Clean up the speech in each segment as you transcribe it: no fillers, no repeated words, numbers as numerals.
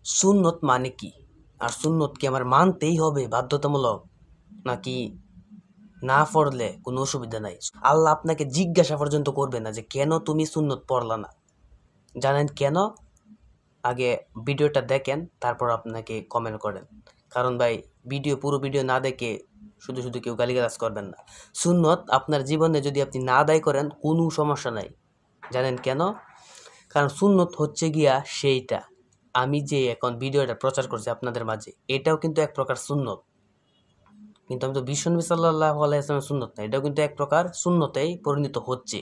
সুন্নত মানে কি, আর সুন্নত কি আমার মানতেই হবে বাধ্যতামূলক, নাকি না পড়লে কোনো অসুবিধা নাই? আল্লাহ আপনাকে জিজ্ঞাসা পর্যন্ত করবে না যে কেন তুমি সুন্নত পড়লা না। জানেন কেন? আগে ভিডিওটা দেখেন, তারপর আপনাকে কমেন্ট করেন। কারণ ভাই, পুরো ভিডিও না দেখে শুধু শুধু কেউ গালিগালাজ করবেন না। সুন্নত আপনার জীবনে যদি আপনি না আদায় করেন কোনো সমস্যা নাই। জানেন কেন? কারণ সুন্নত হচ্ছে গিয়া সেইটা, আমি যে এখন ভিডিওটা প্রচার করছি আপনাদের মাঝে, এটাও কিন্তু এক প্রকার সুন্নত। কিন্তু আমি তো বিশ্বনবী সাল্লাল্লাহু আলাইহি ওয়াসাল্লামের সুন্নত না, এটাও কিন্তু এক প্রকার সুন্নতেই পরিণত হচ্ছে।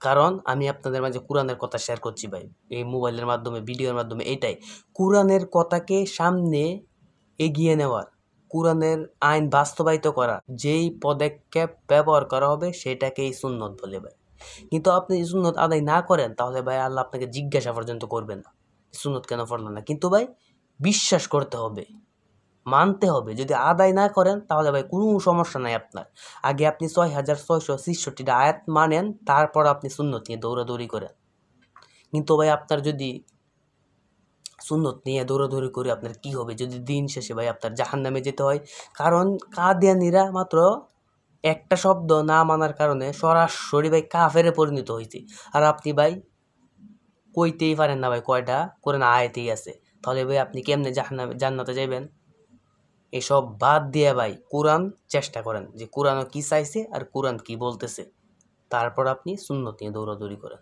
কারণ আমি আপনাদের মাঝে কোরআনের কথা শেয়ার করছি ভাই, এই মোবাইলের মাধ্যমে, ভিডিওর মাধ্যমে। এটাই কোরআনের কথাকে সামনে এগিয়ে নেওয়ার, কোরআনের আইন বাস্তবায়িত করা, যেই পদক্ষেপ ব্যবহার করা হবে সেটাকেই সুন্নত বলে ভাই। কিন্তু আপনি সুন্নত আদায় না করেন, তাহলে ভাই আল্লাহ আপনাকে জিজ্ঞাসা পর্যন্ত করবেন না সুন্নত কেন পড়লেন না। কিন্তু ভাই বিশ্বাস করতে হবে, মানতে হবে। যদি আদায় না করেন তাহলে ভাই কোনো সমস্যা নাই আপনার। আগে আপনি 6666টা আয়াত মানেন, তারপর আপনি সুন্নত নিয়ে দৌড়াদৌড়ি করেন। কিন্তু ভাই আপনার যদি সুন্নত নিয়ে দৌড়াদৌড়ি করে আপনার কি হবে? যদি দিন শেষে ভাই আপনার জাহান্নামে যেতে হয়। কারণ কাদিয়ানীরা মাত্র একটা শব্দ না মানার কারণে সরাসরি ভাই কাফেরে পরিণত হয়েছে। আর আপনি ভাই কইতেই পারেন না ভাই কয়টা কোরআন আয়াতেই আছে। তাহলে ভাই আপনি কেমনে জান্নাতে যাইবেন? এসব বাদ দিয়ে ভাই কোরআন চেষ্টা করেন যে কোরআন কি চাইছে আর কোরআন কি বলতেছে, তারপর আপনি সুন্নত নিয়ে দৌড়াদৌড়ি করেন।